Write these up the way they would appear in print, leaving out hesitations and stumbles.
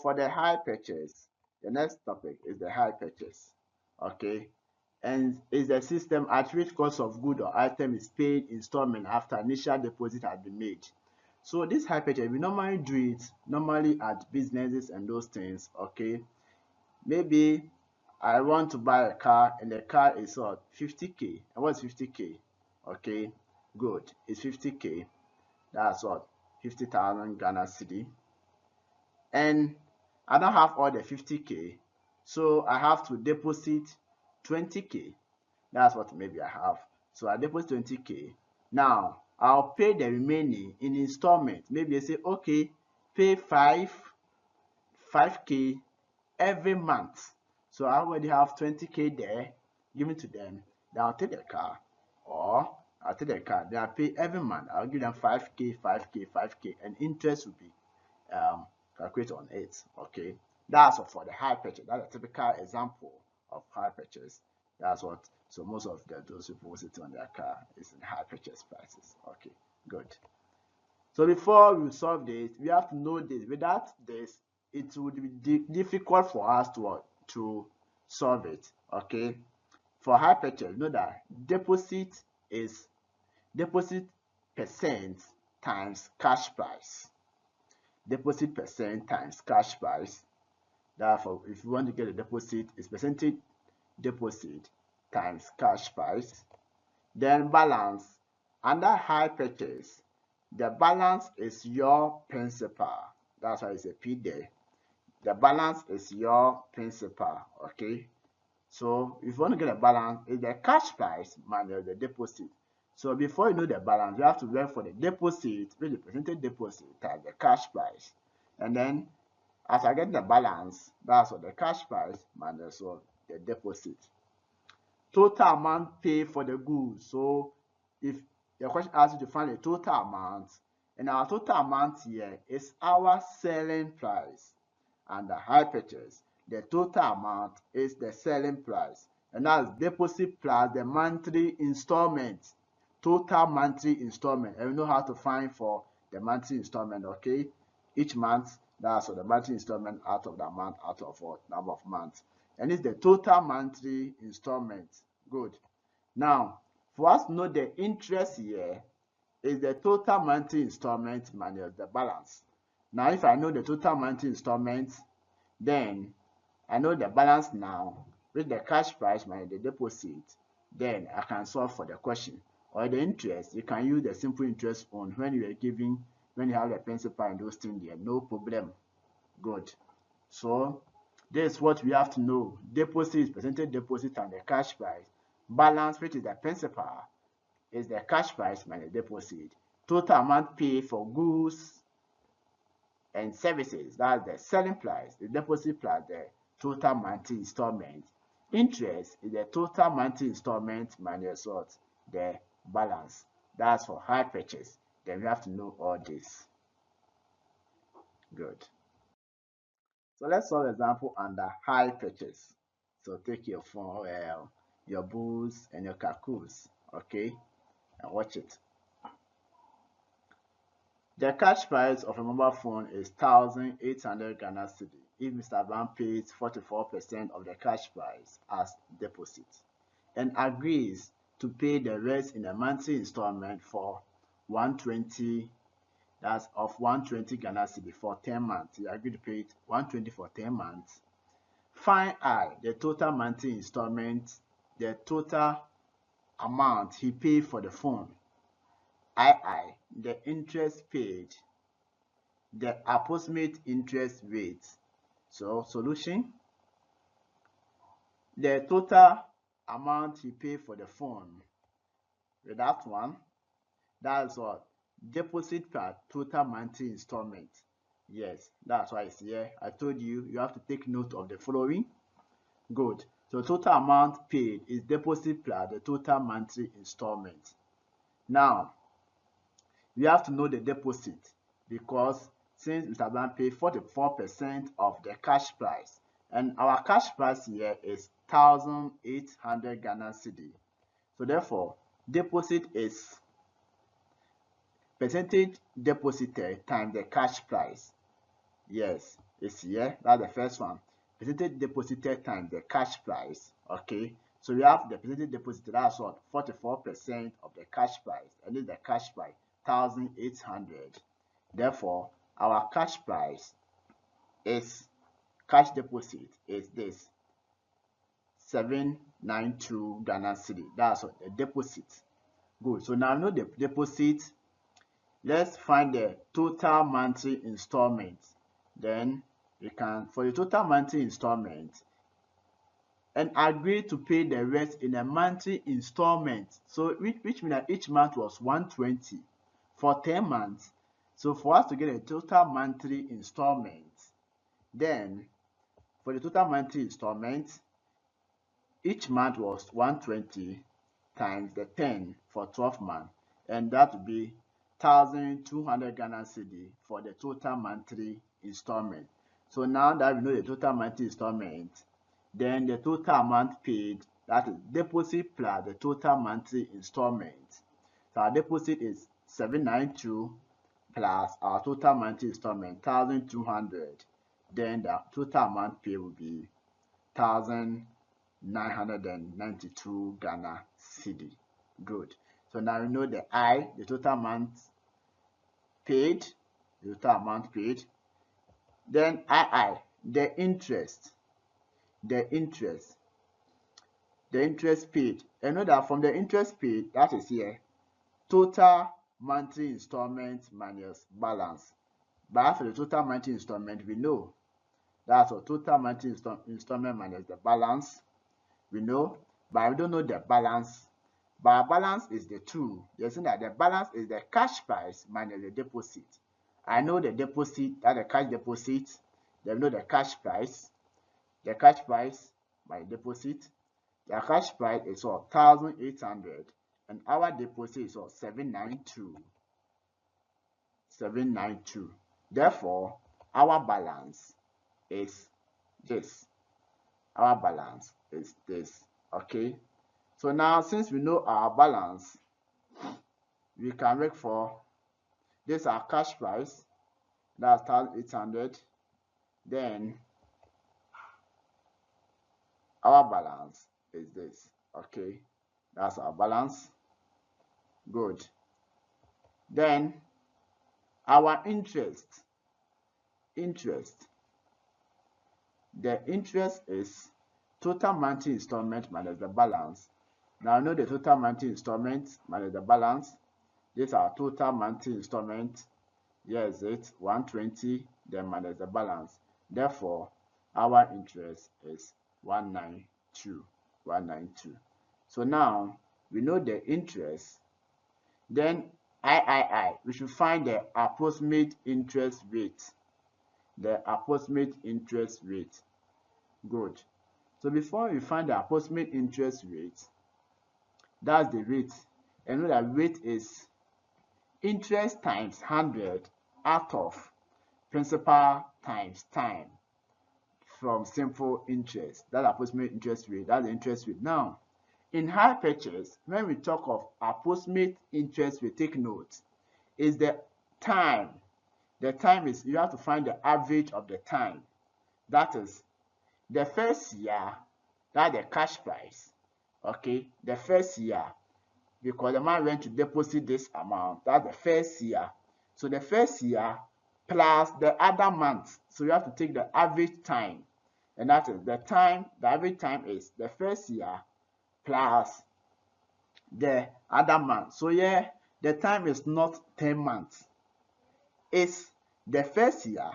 for the hire purchase, the next topic is the hire purchase. Okay, and is the system at which cost of good or item is paid installment after initial deposit has been made. So this hire purchase, we normally do it normally at businesses and those things. Okay, maybe I want to buy a car and the car is what 50k. And what's 50k? Okay, good. It's 50k. That's what 50,000 Ghana cedi. And I don't have all the 50k, so I have to deposit 20k. That's what maybe I have. So I deposit 20k. Now I'll pay the remaining in installment. Maybe I say, okay, pay 5k every month. So I already have 20k there given to them. Then I'll take the car, or I'll take the car. Then I pay every month. I'll give them 5k, 5k, 5k, and interest will be calculated on it. Okay, that's for the hire purchase. That's a typical example of hire purchase. That's what. So most of those people sitting on their car is in hire purchase prices. Okay, good. So before we solve this, we have to know this. Without this, it would be difficult for us to solve it. Okay, for hire purchase, know that deposit is deposit percent times cash price. Deposit percent times cash price. Therefore, if you want to get a deposit, it's percentage deposit times cash price. Then balance. Under hire purchase, the balance is your principal. That's why it's a P there. The balance is your principal. Okay. So if you want to get a balance, it's the cash price minus the deposit. So before you know the balance, you have to work for the deposit, which is the percentage deposit times the cash price. And then as I get the balance, that's what the cash price minus what the deposit. Total amount paid for the goods. So if the question asks you to find the total amount, and our total amount here is our selling price. And the hire purchase, the total amount is the selling price, and that's deposit plus the monthly installment, total monthly installment. And we know how to find for the monthly installment. Okay, each month, that's the monthly installment out of the amount out of what number of months, and it's the total monthly installment. Good. Now for us to know the interest here is the total monthly installment minus the balance. Now if I know the total monthly installment, then I know the balance now with the cash price minus the deposit, then I can solve for the question. Or the interest, you can use the simple interest on when you are giving, when you have the principal and those things there, no problem. Good. So this is what we have to know. Deposit is percentage deposit and the cash price. Balance, which is the principal, is the cash price minus deposit. Total amount paid for goods and services, that's the selling price, the deposit plus the total monthly installment. Interest is the total monthly installment minus what? The balance. That's for hire purchase. Then we have to know all this. Good. So let's solve example under hire purchase. So take your phone, your books and your calculus, okay, and watch it. The cash price of a mobile phone is 1,800 Ghana cedi if Mr. Abraham pays 44% of the cash price as deposit and agrees to pay the rest in a monthly installment for 120, that's of 120 Ghana cedi for 10 months. He agreed to pay it 120 for 10 months. Find I, the total monthly installment, the total amount he paid for the phone. II, the interest paid, the approximate interest rate. So solution, the total amount he paid for the phone. With that one, that's what? Deposit per total monthly installment. Yes, that's why it's here. I told you, you have to take note of the following. Good. So total amount paid is deposit plus the total monthly installment. Now, we have to know the deposit because since Mr. Abraham paid 44% of the cash price, and our cash price here is 1,800 Ghana cedi. So therefore, deposit is percentage deposited times the cash price. Yes, it's here. That's the first one. Percentage deposited times the cash price. Okay, so we have the percentage deposited. That's what 44% of the cash price, and this is the cash price 1,800. Therefore, our cash price is cash deposit is this 792 Ghana cedi. That's what the deposit. Good. So now know the deposit. Let's find the total monthly installment. Then we can, for the total monthly installment, and agree to pay the rest in a monthly installment. So which means that each month was 120 for 10 months. So for us to get a total monthly installment, then for the total monthly installment, each month was 120 times the 10 for 12 months, and that would be 1,200 Ghana cedi for the total monthly installment. So now that we know the total monthly installment, then the total amount paid, that is deposit plus the total monthly installment. So our deposit is 792 plus our total monthly installment 1,200. Then the total amount paid will be 1,992 Ghana cedi. Good. So now we know the the total amount paid, Then the interest paid. And know that from the interest paid, that is here, total monthly installment minus balance. But for the total monthly installment, we know that's what total monthly installment minus the balance. We know, but we don't know the balance. But our balance is the two. You're saying that the balance is the cash price minus the deposit. I know the deposit, that the cash deposit. Then know the cash price. The cash price by deposit. The cash price is 1,800, and our deposit is 792. 792. Therefore, our balance is this. Our balance is this. Okay. So now, since we know our balance, we can look for this our cash price. That's 1,800. Then our balance is this. Okay, that's our balance. Good. Then our interest. The interest is total monthly installment minus the balance. Now I know the total monthly installment minus the balance. This is our total monthly installment. Yes, it's 120, then minus the balance. Therefore, our interest is 192. 192. So now we know the interest. Then we should find the approximate interest rate. The approximate interest rate. Good. So before we find the approximate interest rate, that's the rate. And know that rate is interest times 100 out of principal times time from simple interest. That's approximate interest rate. That's the interest rate. Now, in hire purchase, when we talk of approximate interest rate, take note, is the time. The time is, you have to find the average of the time. That is the first year, that's the cash price. Okay, the first year, because the man went to deposit this amount, that's the first year. So the first year plus the other months. So you have to take the average time, and that is the time. The average time is the first year plus the other month. So yeah, the time is not 10 months. It's the first year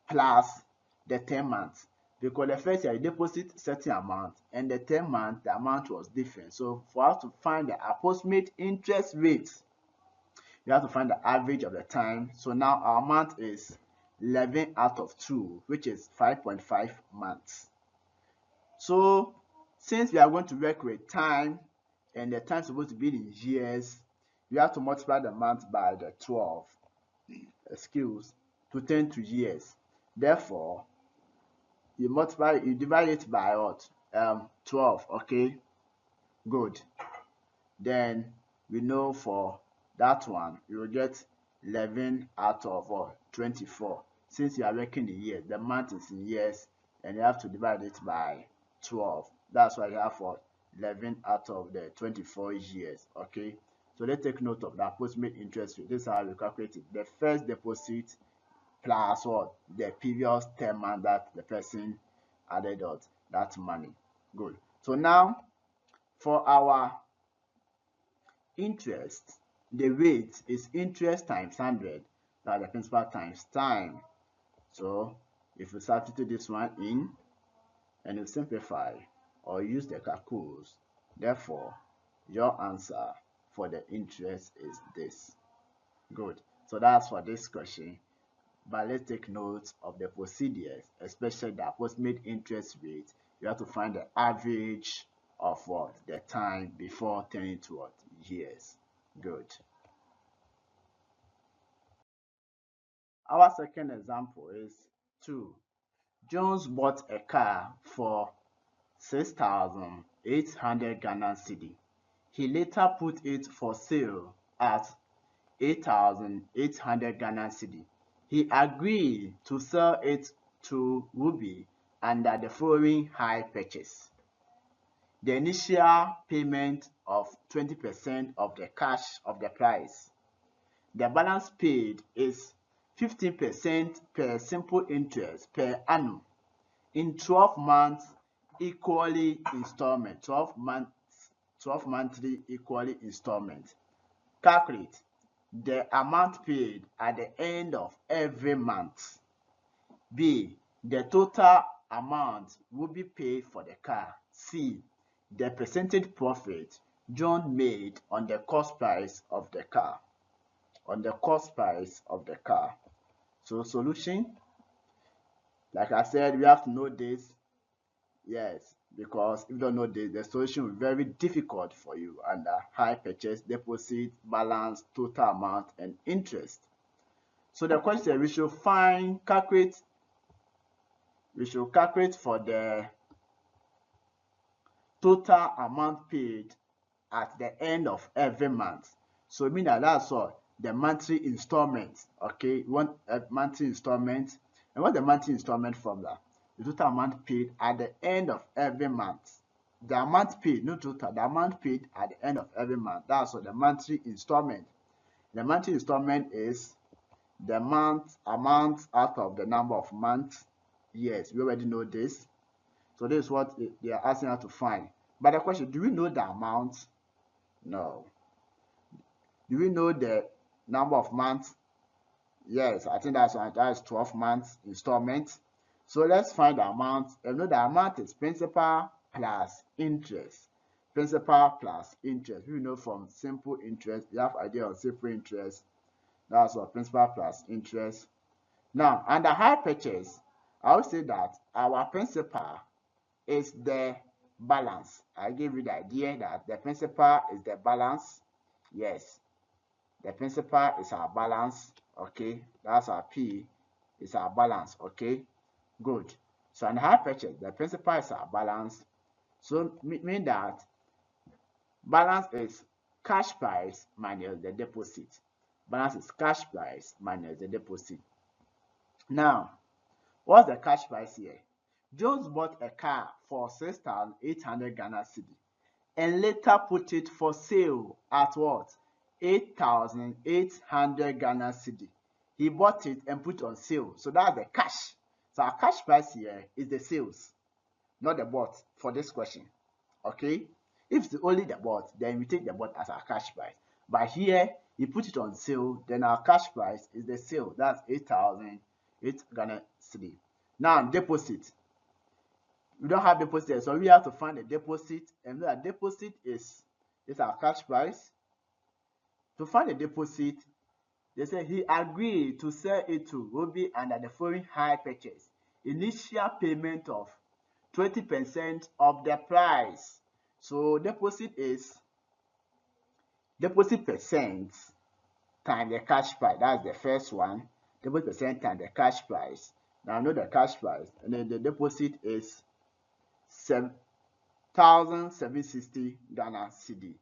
plus the 10 months. Because the first year you deposit certain amount, and the 10 months the amount was different. So for us to find the approximate interest rate, you have to find the average of the time. So now our amount is 11 out of 2, which is 5.5 months. So since we are going to work with time, and the time is supposed to be in years, we have to multiply the month by the 12, to 10 to years. Therefore, you divide it by what? 12. Okay, good. Then we know for that one, you will get 11 out of 24. since you are working in years, the month is in years, and you have to divide it by 12. That's why you have for 11 out of the 24 years. Okay, so let's take note of that approximate interest rate. This is how we calculate it. The first deposit plus what the previous 10 months that the person added out that money. Good. So now for our interest, the rate is interest times 100, that's the principal times time. So if you substitute this one in and you simplify or use the calculus, therefore your answer for the interest is this. Good. So that's for this question. But let's take note of the procedures, especially the approximate interest rate. You have to find the average of what? The time before turning to what? Years. Good. Our second example is 2. Jones bought a car for 6,800 Ghana cedi. He later put it for sale at 8,800 Ghana cedi. He agreed to sell it to Ruby under the following hire purchase. The initial payment of 20% of the cash of the price. The balance paid is 15% per simple interest per annum in 12 months equally installment. 12 monthly equally installment. Calculate the amount paid at the end of every month. B. The total amount will be paid for the car. C. The percentage profit John made on the cost price of the car. So solution, like I said, we have to know this. Yes, because if you don't know this, the solution will be very difficult for you under hire purchase, deposit, balance, total amount, and interest. So the question, we should calculate for the total amount paid at the end of every month. So mean that's all the monthly installment. Okay, you want a monthly installment, and what the monthly installment formula? The total amount paid at the end of every month. The amount paid, not total, the amount paid at the end of every month. That's what the monthly installment. The monthly installment is the amount out of the number of months. Yes, we already know this. So this is what they are asking us to find. But the question, do we know the amount? No. Do we know the number of months? Yes, I think that's 12 months installment. So let's find the amount. You know the amount is principal plus interest. Principal plus interest. We know from simple interest, you have idea of simple interest. That's what principal plus interest. Now, under hire purchase, I would say that our principal is the balance. I give you the idea that the principal is the balance. Yes, the principal is our balance. Okay, that's our P, is our balance. Okay, good. So in hire purchase, the principal is our balance. So mean that balance is cash price minus the deposit. Balance is cash price minus the deposit. Now, what's the cash price here? Jones bought a car for 6,800 Ghana cedi and later put it for sale at what? 8,800 Ghana cedi. He bought it and put it on sale. So that's the cash. So our cash price here is the sales, not the bought for this question. Okay? If it's only the bought, then we take the bought as our cash price. But here, he put it on sale, then our cash price is the sale. That's 8,008 Ghana cedi. Now, deposit. We don't have deposit, so we have to find the deposit, and that deposit is our cash price. To find the deposit, they say he agreed to sell it to Ruby under the following hire purchase. Initial payment of 20% of the price. So deposit is deposit percent times the cash price. That's the first one. Deposit percent times the cash price. Now I know the cash price, and then the deposit is 7,760 Ghana cedi.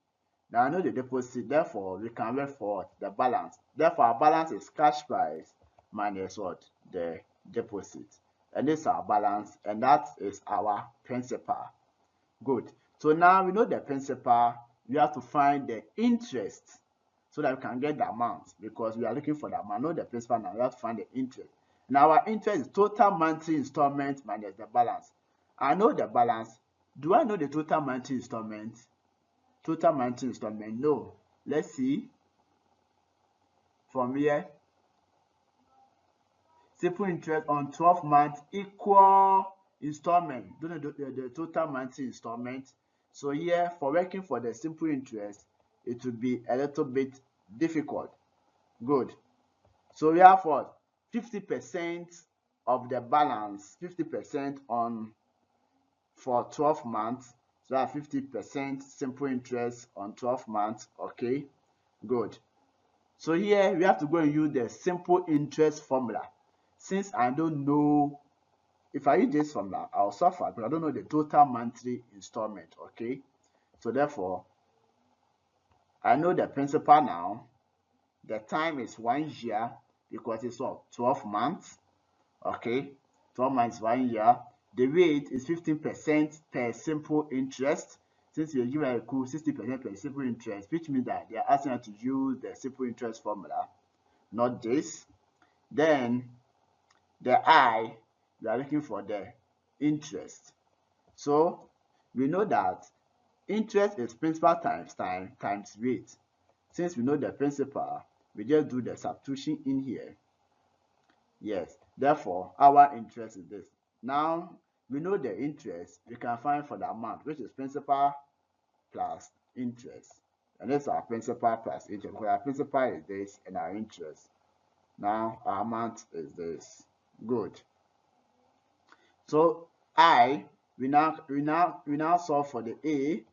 Now I know the deposit, therefore we can write for the balance. Therefore our balance is cash price minus what? The deposit. And this is our balance, and that is our principal. Good. So now we know the principal, we have to find the interest so that we can get the amount, because we are looking for the amount. Know the principal now, we have to find the interest. Now our interest is total monthly installment minus the balance. I know the balance. Do I know the total monthly installment? Total monthly installment, no. Let's see. From here, simple interest on 12 months equal installment. Don't know the total monthly installment. So here, for working for the simple interest, it will be a little bit difficult. Good. So we have what? 50% of the balance, 50% on for 12 months. So that 50% simple interest on 12 months. Okay, good. So here we have to go and use the simple interest formula. Since I don't know, if I use this formula, I'll suffer because I don't know the total monthly installment. Okay, so therefore, I know the principal now. The time is 1 year because it's what? 12 months. Okay, 12 months, 1 year. The rate is 15% per simple interest. Since we are given a cool 60% per simple interest, which means that they are asking us to use the simple interest formula, not this. Then the I, we are looking for the interest. So we know that interest is principal times time times rate. Since we know the principal, we just do the substitution in here. Yes, therefore our interest is this. Now we know the interest, we can find for the amount, which is principal plus interest. And this is our principal plus interest. Because our principal is this and our interest. Now our amount is this. Good. So we now solve for the A,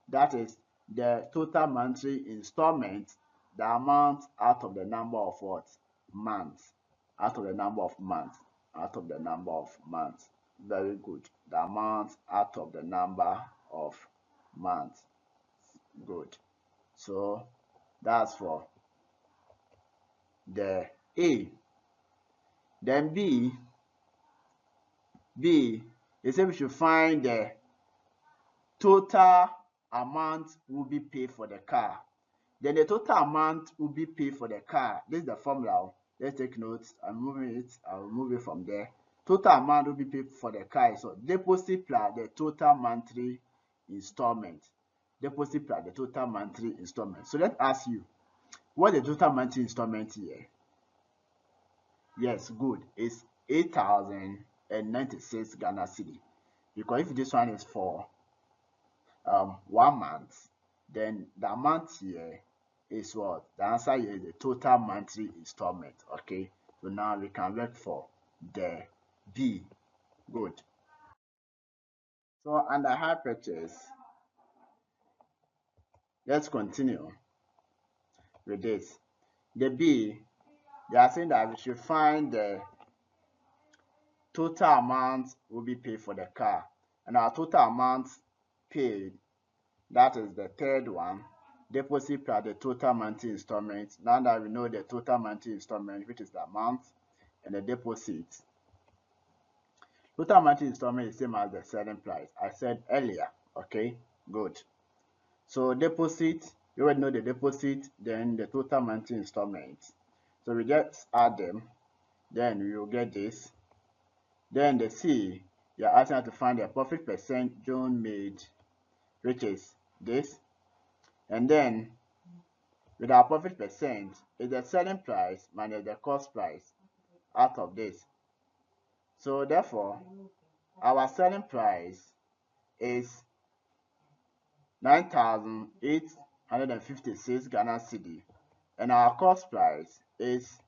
that is the total monthly installment, the amount out of the number of what? Months. Out of the number of months. Out of the number of months. Very good. The amount out of the number of months. Good. So that's for the A. Then B, they say we should find the total amount will be paid for the car. Then the total amount will be paid for the car. This is the formula. Let's take notes. I'm moving it. I'll remove it from there. Total amount will be paid for the car. So deposit plus the total monthly installment. Deposit plus the total monthly installment. So let's ask you, what is the total monthly installment here? Yes, good. It's 8,096 Ghana cedi. Because if this one is for 1 month, then the amount here is what? The answer here is the total monthly installment. Okay, so now we can work for the B. Good. So under hire purchase, let's continue with this. The B, they are saying that we should find the total amount will be paid for the car, and our total amount paid, that is the third one, deposit plus the total monthly installment. Now that we know the total monthly installment, which is the amount, and the deposit, total monthly installment is same as the selling price I said earlier. Okay, good. So deposit, you already know the deposit, then the total monthly installment. So we just add them, then we will get this. Then the C, you are asking us to find the profit percent John made, which is this. And then with our profit percent is the selling price minus the cost price out of this. So therefore, our selling price is 9,856 Ghana cedi, and our cost price is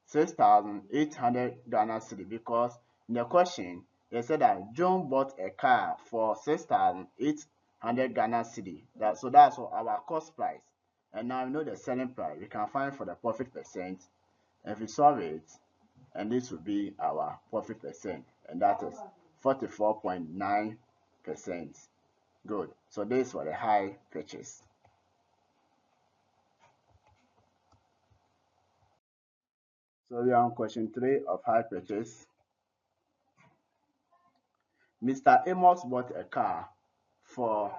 6,800 Ghana cedi, because in the question they said that John bought a car for 6,800 Ghana cedi. So that's our cost price. And now we know the selling price. We can find for the profit percent. And if we solve it, and this will be our profit percent, and that is 44.9%. Good. So this for the hire purchase. So we are on question 3 of hire purchase. Mr. Amos bought a car for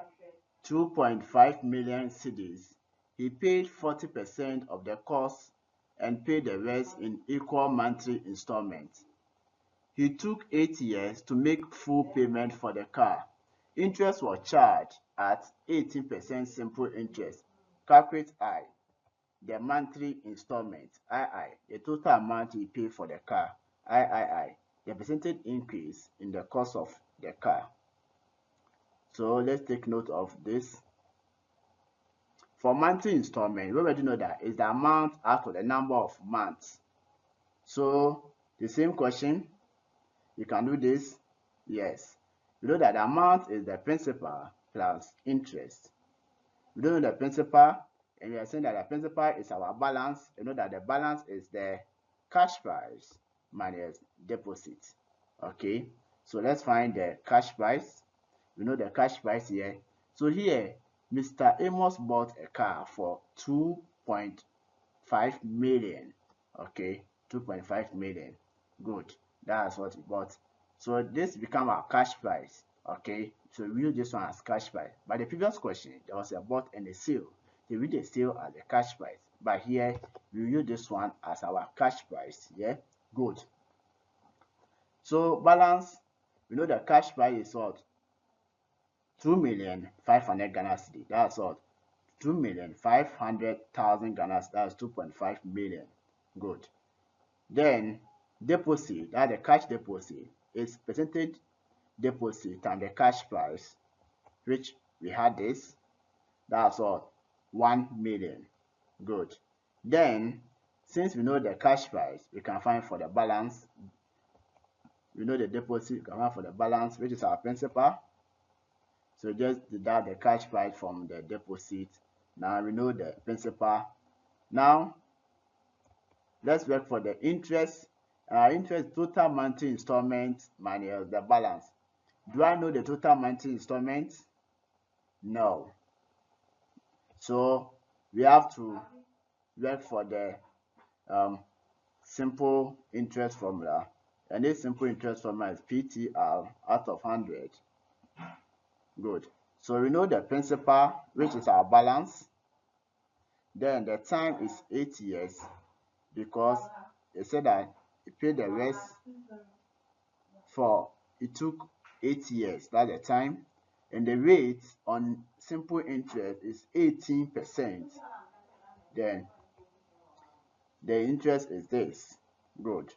2.5 million cedis. He paid 40% of the cost and paid the rest in equal monthly installments. He took 8 years to make full payment for the car. Interest was charged at 18% simple interest. Calculate I, the monthly installment. II, the total amount he paid for the car. III, the percentage increase in the cost of the car. So let's take note of this. For monthly installment, we already know that is the amount out of the number of months. So the same question, you can do this. Yes, we know that the amount is the principal plus interest. We don't know the principal, and we are saying that the principal is our balance. You know that the balance is the cash price minus deposit. Okay, so let's find the cash price. We know the cash price here. So here, Mr. Amos bought a car for 2.5 million. Okay, 2.5 million. Good. That's what he bought. So this become our cash price. Okay, so we use this one as cash price. But the previous question, there was a bought and a sale. They read the sale as the cash price. But here, we use this one as our cash price. Yeah, good. So balance, we know the cash price is what? 2,500,000 Ghana cedi. That's what? 2,500,000 Ghana cedi. That's 2.5 million. Good. Then deposit, that's the cash deposit, is percentage deposit times the cash price, which we had this. That's what? 1 million. Good. Then, since we know the cash price, we can find for the balance. We know the deposit, we can find for the balance, which is our principal. So just deduct the cash price from the deposit. Now we know the principal. Now let's work for the interest. Interest total monthly installment minus the balance. Do I know the total monthly installment? No. So we have to work for the simple interest formula. And this simple interest formula is PTR out of 100. Good. So we know the principal, which is our balance. Then the time is 8 years because it said that he paid the rest for, it took 8 years, that's the time. And the rate on simple interest is 18%. Then the interest is this. Good.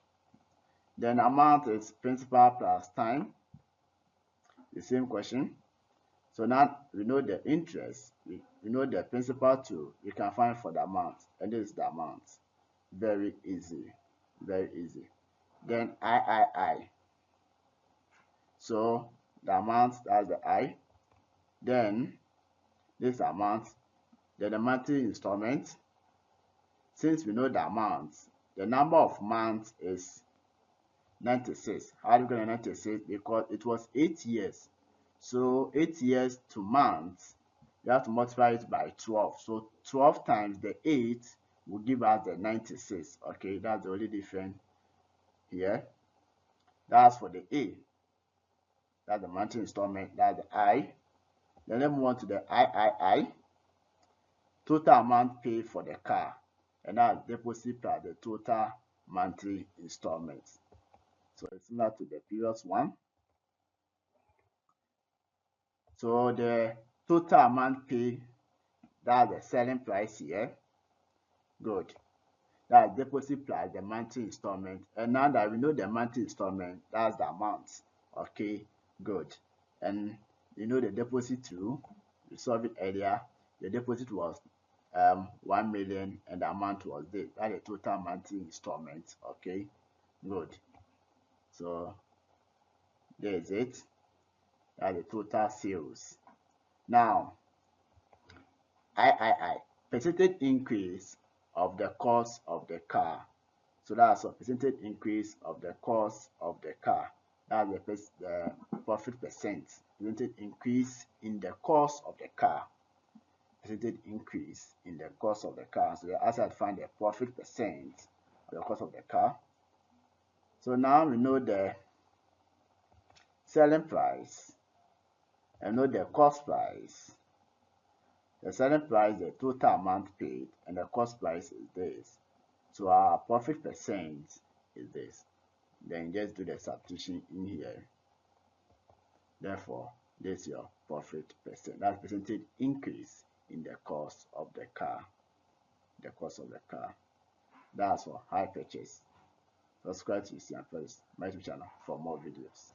Then amount is principal plus time. The same question. So now we know the interest, we know the principal too. We can find for the amount, and this is the amount. Very easy, very easy. Then I. So the amount, that's the I. Then this amount, then the monthly installment. Since we know the amount, the number of months is 96. How do we get 96? Because it was 8 years. So 8 years to months, you have to multiply it by 12. So 12 times the 8 will give us the 96. Okay, that's the only difference here. That's for the A. That's the monthly installment. That's the I. Then let's move on to the III. Total amount paid for the car. And that's deposit plus the total monthly installments. So it's similar to the previous one. So the total amount paid, that's the selling price here. Good. That's deposit plus the monthly installment. And now that we know the monthly installment, that's the amount. Okay, good. And you know the deposit too. We solved it earlier. The deposit was 1 million and the amount was this. That's the total monthly installment. Okay, good. So there is it. That's the total sales. Now, III, percentage increase of the cost of the car. So that's a percentage increase of the cost of the car. That's the profit percent. Percentage increase in the cost of the car. Percentage increase in the cost of the car. So the answer to find the profit percent the cost of the car. So now we know the selling price and know the cost price. The selling price, the total amount paid, and the cost price is this. So our profit percent is this. Then just do the substitution in here. Therefore, this is your profit percent. That's percentage increase in the cost of the car. The cost of the car. That's for hire purchase. Subscribe to CM First, my YouTube channel for more videos.